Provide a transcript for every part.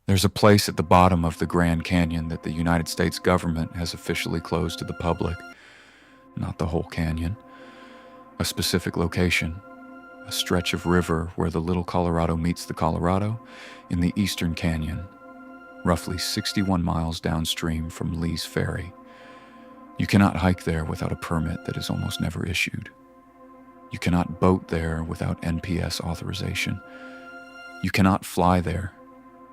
There's a place at the bottom of the Grand Canyon that the United States government has officially closed to the public. Not the whole canyon. A specific location, a stretch of river where the Little Colorado meets the Colorado in the Eastern Canyon, roughly 61 miles downstream from Lees Ferry. You cannot hike there without a permit that is almost never issued. You cannot boat there without NPS authorization. You cannot fly there.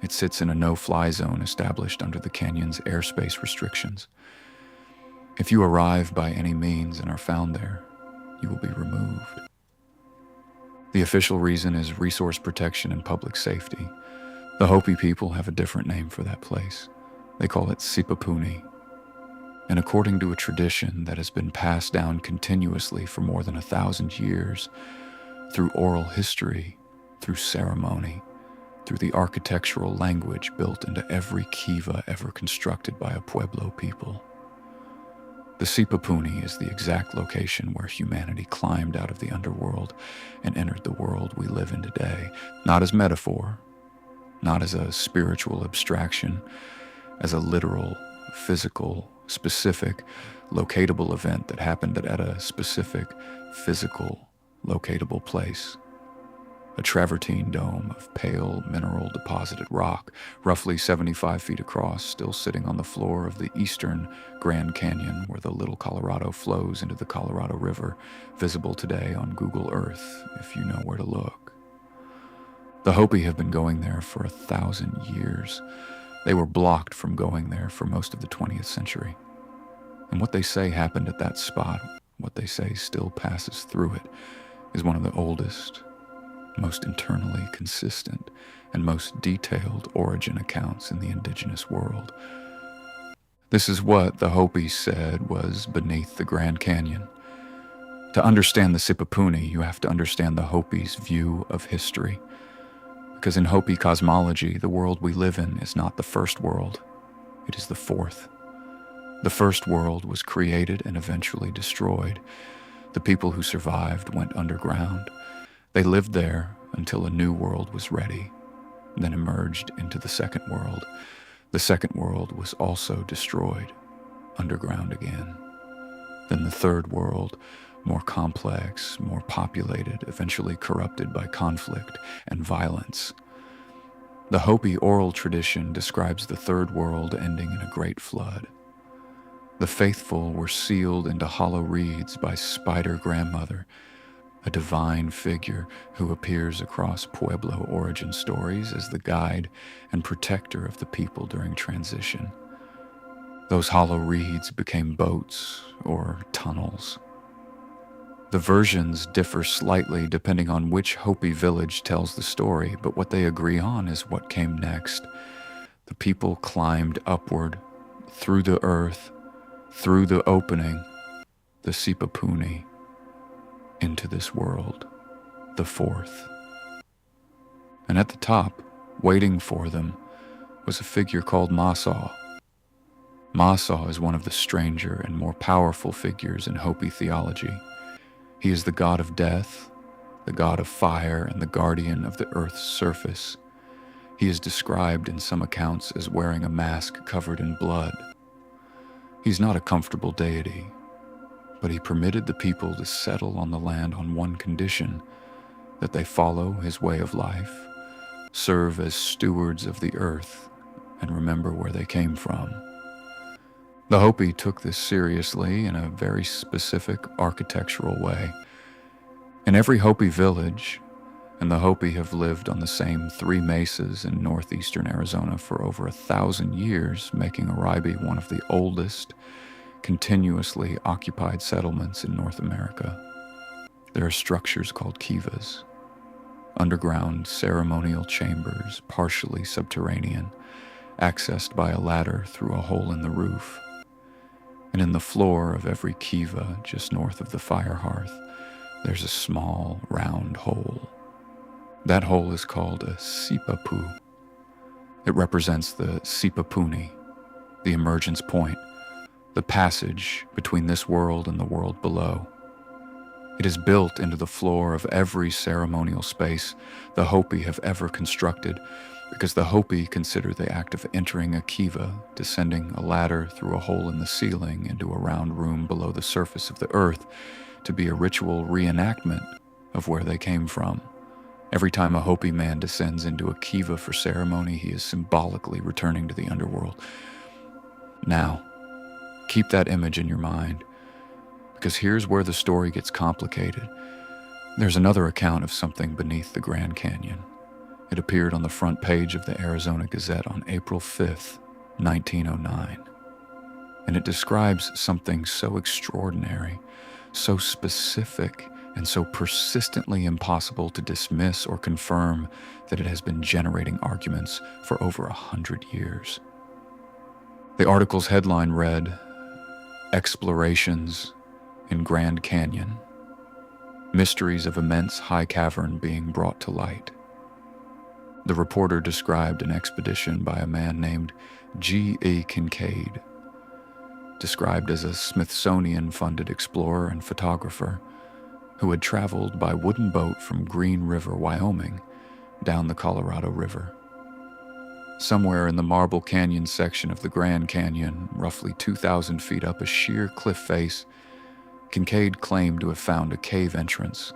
It sits in a no-fly zone established under the canyon's airspace restrictions. If you arrive by any means and are found there, you will be removed. The official reason is resource protection and public safety. The Hopi people have a different name for that place. They call it Sipapuni. And according to a tradition that has been passed down continuously for more than 1,000 years, through oral history, through ceremony, through the architectural language built into every kiva ever constructed by a Pueblo people. The Sipapuni is the exact location where humanity climbed out of the underworld and entered the world we live in today, not as metaphor, not as a spiritual abstraction, as a literal, physical, specific, locatable event that happened at a specific, physical, locatable place. A travertine dome of pale mineral deposited rock, roughly 75 feet across, still sitting on the floor of the eastern Grand Canyon where the Little Colorado flows into the Colorado River, visible today on Google Earth if you know where to look. The Hopi have been going there for 1,000 years. They were blocked from going there for most of the 20th century. And what they say happened at that spot, what they say still passes through it, is one of the oldest, most internally consistent, and most detailed origin accounts in the indigenous world. This is what the Hopi said was beneath the Grand Canyon. To understand the Sipapuni, you have to understand the Hopi's view of history. Because in Hopi cosmology, the world we live in is not the first world, it is the fourth. The first world was created and eventually destroyed. The people who survived went underground. They lived there until a new world was ready, then emerged into the second world. The second world was also destroyed, underground again. Then the third world, more complex, more populated, eventually corrupted by conflict and violence. The Hopi oral tradition describes the third world ending in a great flood. The faithful were sealed into hollow reeds by Spider Grandmother, a divine figure who appears across Pueblo origin stories as the guide and protector of the people during transition. Those hollow reeds became boats or tunnels. The versions differ slightly depending on which Hopi village tells the story, but what they agree on is what came next. The people climbed upward, through the earth, through the opening, the Sipapuni, into this world, the fourth. And at the top, waiting for them, was a figure called Masaw. Masaw is one of the stranger and more powerful figures in Hopi theology. He is the god of death, the god of fire, and the guardian of the earth's surface. He is described in some accounts as wearing a mask covered in blood. He's not a comfortable deity, but he permitted the people to settle on the land on one condition, that they follow his way of life, serve as stewards of the earth, and remember where they came from. The Hopi took this seriously in a very specific architectural way. In every Hopi village, and the Hopi have lived on the same 3 mesas in northeastern Arizona for over 1,000 years, making Arribe one of the oldest, continuously occupied settlements in North America. There are structures called kivas, underground ceremonial chambers, partially subterranean, accessed by a ladder through a hole in the roof. And in the floor of every kiva, just north of the fire hearth, there's a small, round hole. That hole is called a sipapu. It represents the Sipapuni, the emergence point, the passage between this world and the world below. It is built into the floor of every ceremonial space the Hopi have ever constructed, because the Hopi consider the act of entering a kiva, descending a ladder through a hole in the ceiling into a round room below the surface of the earth, to be a ritual reenactment of where they came from. Every time a Hopi man descends into a kiva for ceremony, he is symbolically returning to the underworld. Now, keep that image in your mind, because here's where the story gets complicated. There's another account of something beneath the Grand Canyon. It appeared on the front page of the Arizona Gazette on April 5th, 1909. And it describes something so extraordinary, so specific, and so persistently impossible to dismiss or confirm that it has been generating arguments for over 100 years. The article's headline read, "Explorations in Grand Canyon. Mysteries of immense high cavern being brought to light." The reporter described an expedition by a man named G.E. Kincaid, described as a Smithsonian-funded explorer and photographer who had traveled by wooden boat from Green River, Wyoming, down the Colorado River. Somewhere in the Marble Canyon section of the Grand Canyon, roughly 2,000 feet up a sheer cliff face, Kincaid claimed to have found a cave entrance,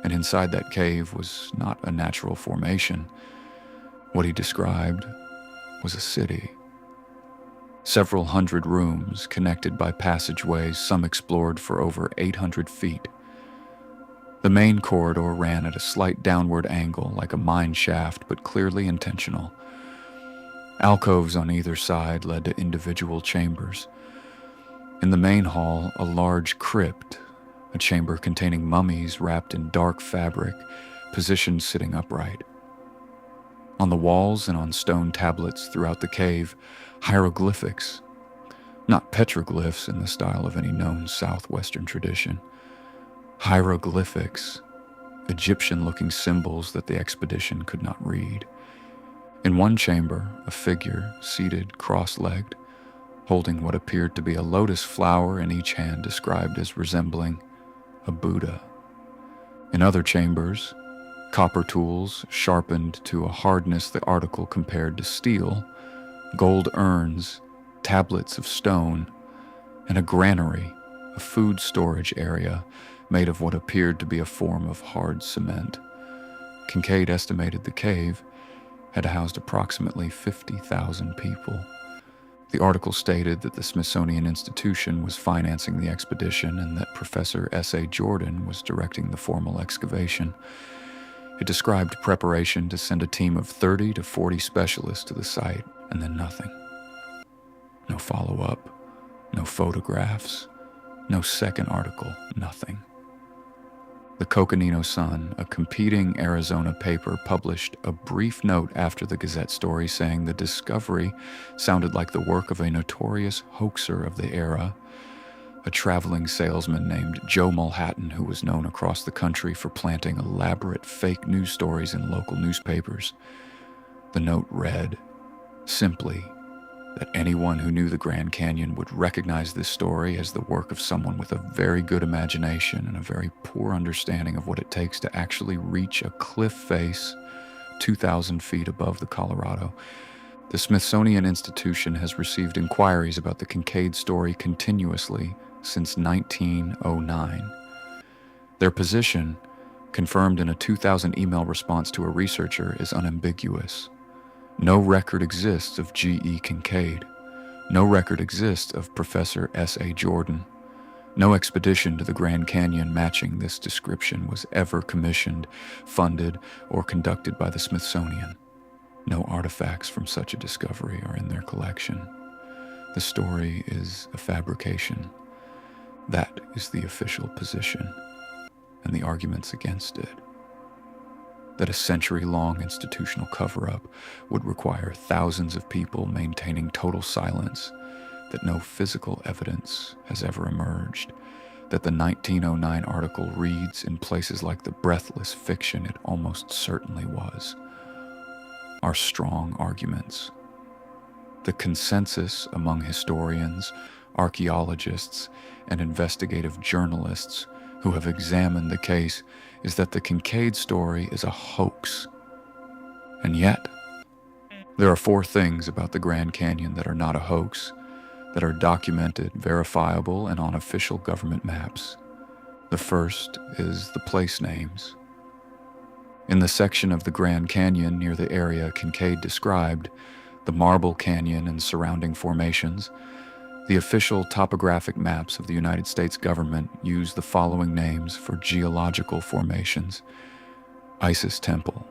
and inside that cave was not a natural formation. What he described was a city. Several hundred rooms connected by passageways, some explored for over 800 feet. The main corridor ran at a slight downward angle like a mine shaft, but clearly intentional. Alcoves on either side led to individual chambers. In the main hall, a large crypt, a chamber containing mummies wrapped in dark fabric, positioned sitting upright. On the walls and on stone tablets throughout the cave, hieroglyphics, not petroglyphs in the style of any known southwestern tradition. Hieroglyphics, Egyptian-looking symbols that the expedition could not read. In one chamber, a figure seated cross-legged, holding what appeared to be a lotus flower in each hand, described as resembling a Buddha. In other chambers, copper tools sharpened to a hardness the article compared to steel, gold urns, tablets of stone, and a granary, a food storage area made of what appeared to be a form of hard cement. Kincaid estimated the cave had housed approximately 50,000 people. The article stated that the Smithsonian Institution was financing the expedition and that Professor S.A. Jordan was directing the formal excavation. It described preparation to send a team of 30 to 40 specialists to the site, and then nothing. No follow-up, no photographs, no second article, nothing. The Coconino Sun, a competing Arizona paper, published a brief note after the Gazette story saying the discovery sounded like the work of a notorious hoaxer of the era, a traveling salesman named Joe Mulhattan, who was known across the country for planting elaborate fake news stories in local newspapers. The note read, simply, that anyone who knew the Grand Canyon would recognize this story as the work of someone with a very good imagination and a very poor understanding of what it takes to actually reach a cliff face 2,000 feet above the Colorado. The Smithsonian Institution has received inquiries about the Kincaid story continuously since 1909. Their position, confirmed in a 2000 email response to a researcher, is unambiguous. No record exists of G.E. Kincaid. No record exists of Professor S.A. Jordan. No expedition to the Grand Canyon matching this description was ever commissioned, funded, or conducted by the Smithsonian. No artifacts from such a discovery are in their collection. The story is a fabrication. That is the official position, and the arguments against it. That a century-long institutional cover-up would require thousands of people maintaining total silence, that no physical evidence has ever emerged, that the 1909 article reads in places like the breathless fiction it almost certainly was, are strong arguments. The consensus among historians, archaeologists, and investigative journalists who have examined the case is that the Kincaid story is a hoax. And yet, There are 4 things about the Grand Canyon that are not a hoax, that are documented, verifiable, and on official government maps. The first is the place names. In the section of the Grand Canyon near the area Kincaid described, the Marble Canyon and surrounding formations, the official topographic maps of the United States government use the following names for geological formations: Isis Temple,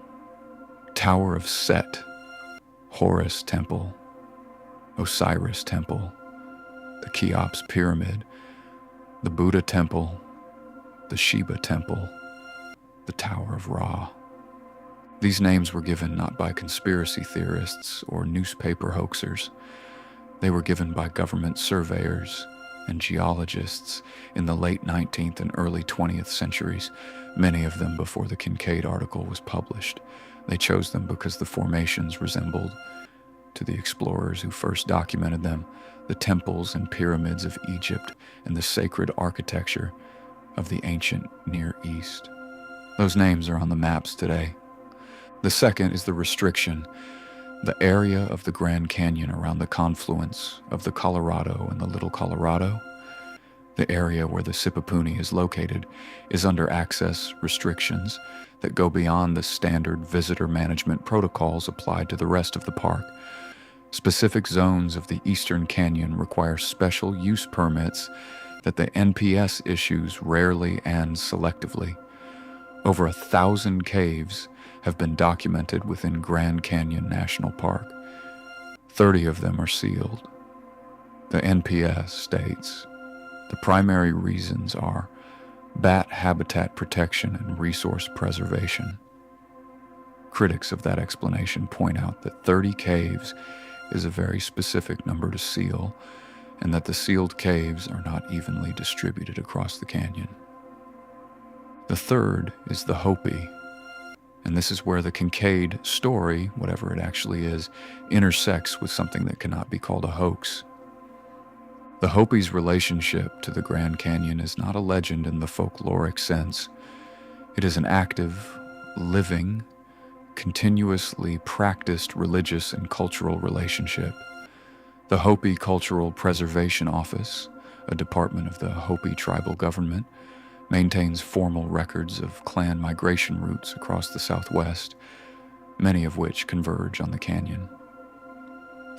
Tower of Set, Horus Temple, Osiris Temple, the Cheops Pyramid, the Buddha Temple, the Shiva Temple, the Tower of Ra. These names were given not by conspiracy theorists or newspaper hoaxers. They were given by government surveyors and geologists in the late 19th and early 20th centuries, many of them before the Kincaid article was published. They chose them because the formations resembled, to the explorers who first documented them, the temples and pyramids of Egypt and the sacred architecture of the ancient Near East. Those names are on the maps today. The second is the restriction, the area of the Grand Canyon around the confluence of the Colorado and the Little Colorado. The area where the Sipapuni is located is under access restrictions that go beyond the standard visitor management protocols applied to the rest of the park. Specific zones of the Eastern Canyon require special use permits that the NPS issues rarely and selectively. Over 1,000 caves have been documented within Grand Canyon National Park. 30 of them are sealed. The NPS states the primary reasons are bat habitat protection and resource preservation. Critics of that explanation point out that 30 caves is a very specific number to seal, and that the sealed caves are not evenly distributed across the canyon. The third is the Hopi, and this is where the Kincaid story, whatever it actually is, intersects with something that cannot be called a hoax. The Hopi's relationship to the Grand Canyon is not a legend in the folkloric sense. It is an active, living, continuously practiced religious and cultural relationship. The Hopi Cultural Preservation Office, a department of the Hopi tribal government, maintains formal records of clan migration routes across the Southwest, many of which converge on the canyon.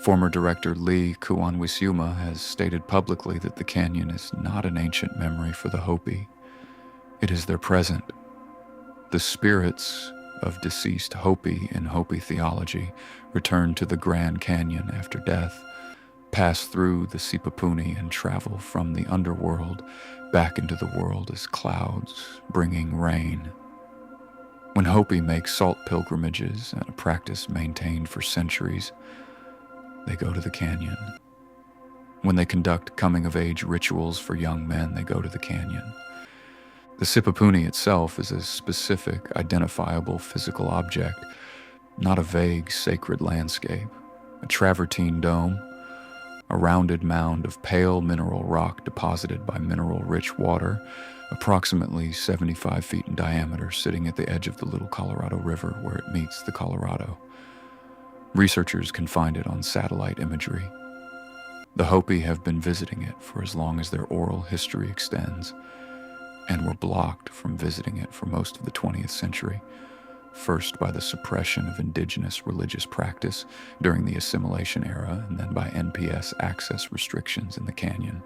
Former director Lee Kuanwisiuma has stated publicly that the canyon is not an ancient memory for the Hopi. It is their present. The spirits of deceased Hopi in Hopi theology return to the Grand Canyon after death, pass through the Sipapuni, and travel from the underworld back into the world as clouds, bringing rain. When Hopi make salt pilgrimages, and a practice maintained for centuries, they go to the canyon. When they conduct coming-of-age rituals for young men, they go to the canyon. The Sipapuni itself is a specific, identifiable physical object, not a vague, sacred landscape. A travertine dome, a rounded mound of pale mineral rock deposited by mineral-rich water, approximately 75 feet in diameter, sitting at the edge of the Little Colorado River where it meets the Colorado. Researchers can find it on satellite imagery. The Hopi have been visiting it for as long as their oral history extends, and were blocked from visiting it for most of the 20th century, first by the suppression of indigenous religious practice during the assimilation era, and then by NPS access restrictions in the canyon.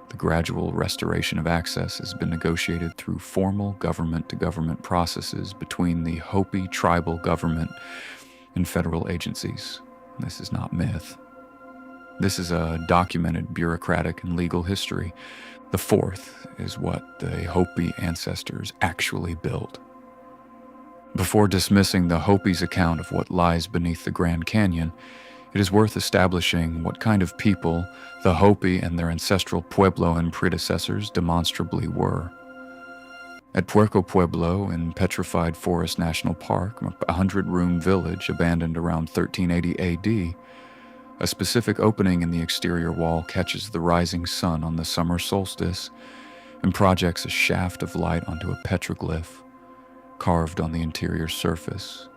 The gradual restoration of access has been negotiated through formal government-to-government processes between the Hopi tribal government and federal agencies. This is not myth. This is a documented bureaucratic and legal history. The fourth is what the Hopi ancestors actually built. Before dismissing the Hopi's account of what lies beneath the Grand Canyon, it is worth establishing what kind of people the Hopi and their ancestral Pueblo and predecessors demonstrably were. At Pueblo in Petrified Forest National Park, a 100-room village abandoned around 1380 AD, a specific opening in the exterior wall catches the rising sun on the summer solstice and projects a shaft of light onto a petroglyph carved on the interior surface.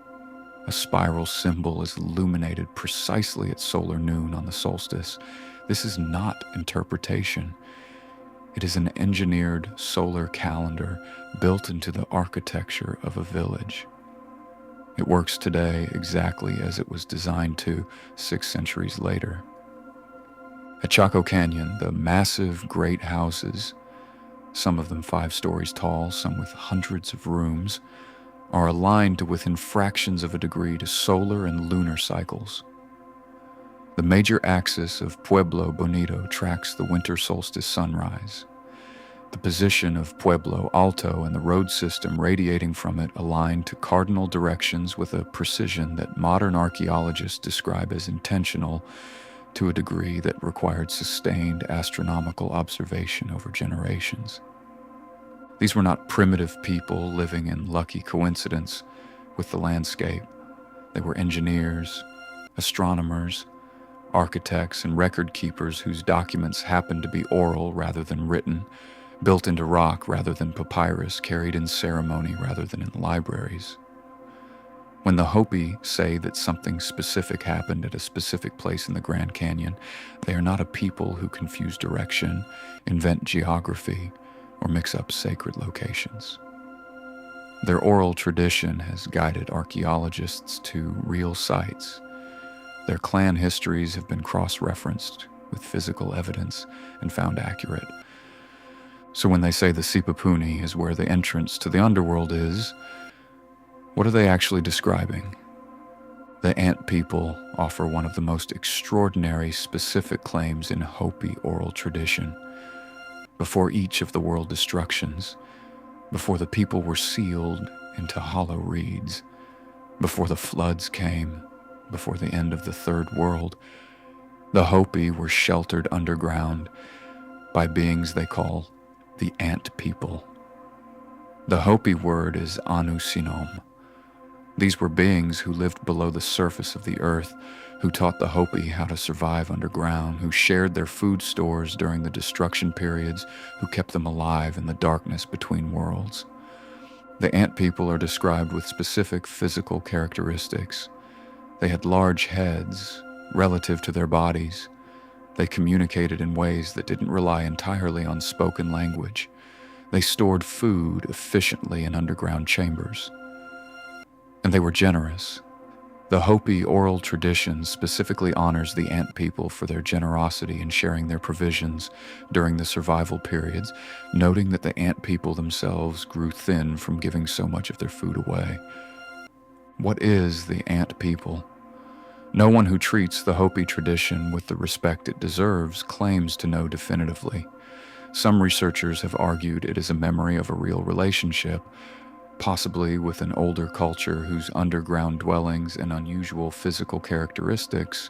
A spiral symbol is illuminated precisely at solar noon on the solstice. This is not interpretation. It is an engineered solar calendar built into the architecture of a village. It works today exactly as it was designed to 6 centuries later. At Chaco Canyon, the massive great houses, some of them 5 stories tall, some with hundreds of rooms, are aligned to within fractions of a degree to solar and lunar cycles. The major axis of Pueblo Bonito tracks the winter solstice sunrise. The position of Pueblo Alto and the road system radiating from it align to cardinal directions with a precision that modern archaeologists describe as intentional to a degree that required sustained astronomical observation over generations. These were not primitive people living in lucky coincidence with the landscape. They were engineers, astronomers, architects, and record keepers whose documents happened to be oral rather than written, built into rock rather than papyrus, carried in ceremony rather than in libraries. When the Hopi say that something specific happened at a specific place in the Grand Canyon, they are not a people who confuse direction, invent geography, or mix up sacred locations. Their oral tradition has guided archaeologists to real sites. Their clan histories have been cross-referenced with physical evidence and found accurate. So when they say the Sipapuni is where the entrance to the underworld is, what are they actually describing? The Ant people offer one of the most extraordinary specific claims in Hopi oral tradition. Before each of the world destructions, before the people were sealed into hollow reeds, before the floods came, before the end of the third world, the Hopi were sheltered underground by beings they call the Ant people. The Hopi word is Anusinom. These were beings who lived below the surface of the earth, who taught the Hopi how to survive underground, who shared their food stores during the destruction periods, who kept them alive in the darkness between worlds. The Ant people are described with specific physical characteristics. They had large heads relative to their bodies. They communicated in ways that didn't rely entirely on spoken language. They stored food efficiently in underground chambers. And they were generous. The Hopi oral tradition specifically honors the Ant people for their generosity in sharing their provisions during the survival periods, noting that the Ant people themselves grew thin from giving so much of their food away. What is the Ant people? No one who treats the Hopi tradition with the respect it deserves claims to know definitively. Some researchers have argued it is a memory of a real relationship, possibly with an older culture whose underground dwellings and unusual physical characteristics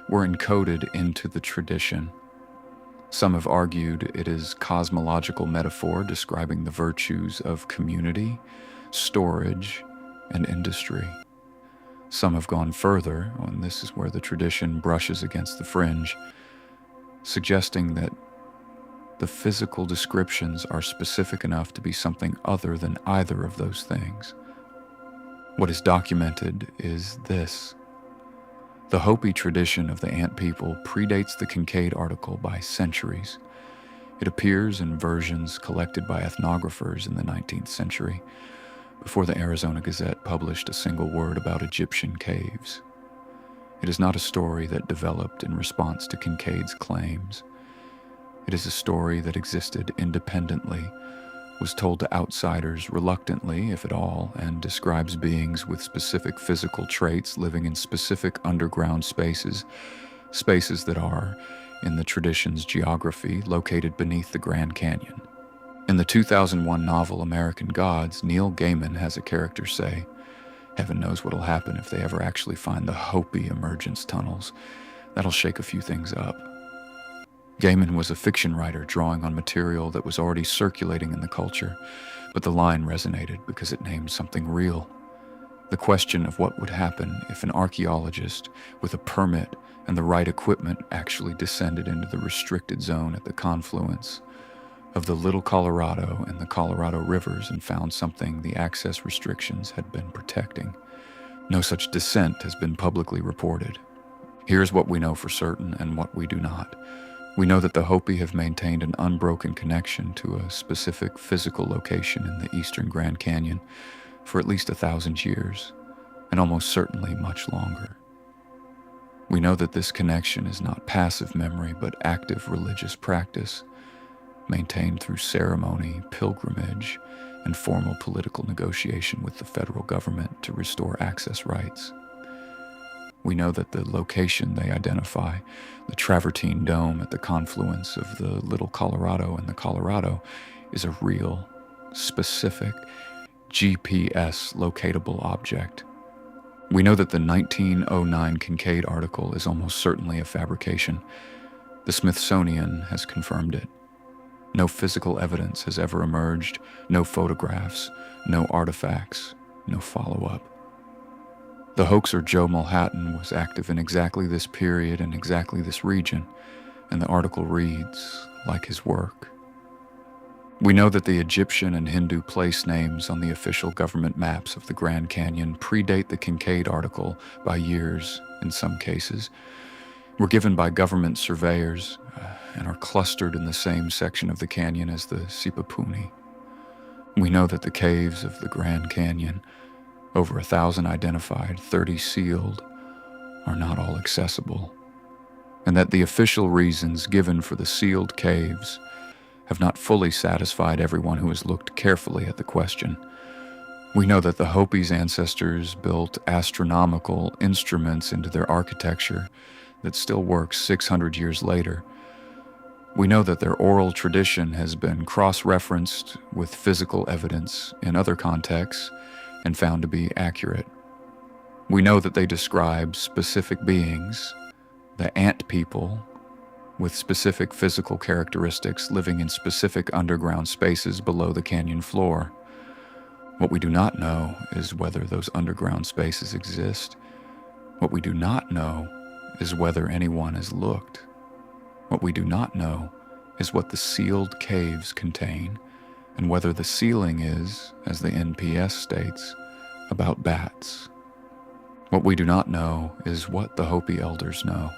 were encoded into the tradition. Some have argued it is cosmological metaphor describing the virtues of community, storage, and industry. Some have gone further, and this is where the tradition brushes against the fringe, suggesting that the physical descriptions are specific enough to be something other than either of those things. What is documented is this. The Hopi tradition of the Ant people predates the Kincaid article by centuries. It appears in versions collected by ethnographers in the 19th century, before the Arizona Gazette published a single word about Egyptian caves. It is not a story that developed in response to Kincaid's claims. It is a story that existed independently, was told to outsiders reluctantly, if at all, and describes beings with specific physical traits living in specific underground spaces that are, in the tradition's geography, located beneath the Grand Canyon. In the 2001 novel American Gods, Neil Gaiman has a character say, "Heaven knows what'll happen if they ever actually find the Hopi emergence tunnels. That'll shake a few things up." Gaiman was a fiction writer drawing on material that was already circulating in the culture, but the line resonated because it named something real. The question of what would happen if an archaeologist with a permit and the right equipment actually descended into the restricted zone at the confluence of the Little Colorado and the Colorado rivers and found something the access restrictions had been protecting. No such descent has been publicly reported. Here's what we know for certain and what we do not. We know that the Hopi have maintained an unbroken connection to a specific physical location in the eastern Grand Canyon for at least 1,000 years, and almost certainly much longer. We know that this connection is not passive memory, but active religious practice, maintained through ceremony, pilgrimage, and formal political negotiation with the federal government to restore access rights. We know that the location they identify, the Travertine Dome at the confluence of the Little Colorado and the Colorado, is a real, specific, GPS locatable object. We know that the 1909 Kincaid article is almost certainly a fabrication. The Smithsonian has confirmed it. No physical evidence has ever emerged, no photographs, no artifacts, no follow-up. The hoaxer Joe Mulhattan was active in exactly this period and exactly this region, and the article reads like his work. We know that the Egyptian and Hindu place names on the official government maps of the Grand Canyon predate the Kincaid article by years in some cases, were given by government surveyors, and are clustered in the same section of the canyon as the Sipapuni. We know that the caves of the Grand Canyon, over 1,000 identified, 30 sealed, are not all accessible, and that the official reasons given for the sealed caves have not fully satisfied everyone who has looked carefully at the question. We know that the Hopi's ancestors built astronomical instruments into their architecture that still works 600 years later. We know that their oral tradition has been cross-referenced with physical evidence in other contexts and found to be accurate. We know that they describe specific beings, the ant people, with specific physical characteristics living in specific underground spaces below the canyon floor. What we do not know is whether those underground spaces exist. What we do not know is whether anyone has looked. What we do not know is what the sealed caves contain, and whether the sealing is, as the NPS states, about bats. What we do not know is what the Hopi elders know,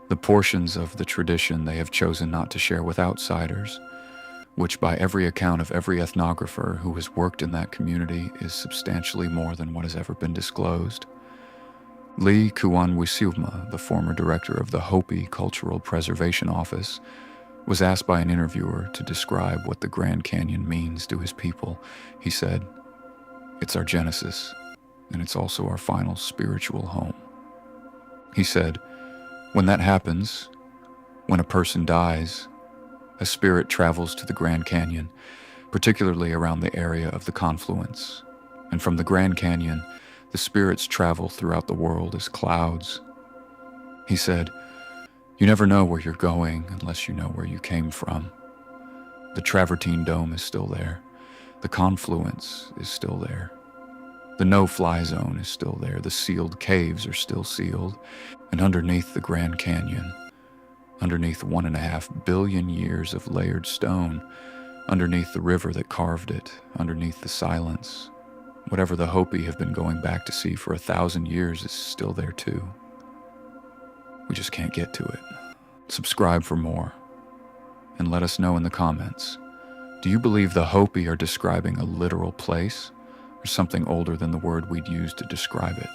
the portions of the tradition they have chosen not to share with outsiders, which by every account of every ethnographer who has worked in that community is substantially more than what has ever been disclosed. Lee Kuan-Wisiuma, the former director of the Hopi Cultural Preservation Office, was asked by an interviewer to describe what the Grand Canyon means to his people. He said, "It's our genesis, and it's also our final spiritual home." He said, "When that happens, when a person dies, a spirit travels to the Grand Canyon, particularly around the area of the confluence, and from the Grand Canyon, the spirits travel throughout the world as clouds." He said, "You never know where you're going unless you know where you came from. The Travertine Dome is still there. The confluence is still there. The no-fly zone is still there. The sealed caves are still sealed. And underneath the Grand Canyon, underneath 1.5 billion years of layered stone, underneath the river that carved it, underneath the silence, whatever the Hopi have been going back to see for 1,000 years is still there too. We just can't get to it." Subscribe for more, and let us know in the comments. Do you believe the Hopi are describing a literal place, or something older than the word we'd use to describe it?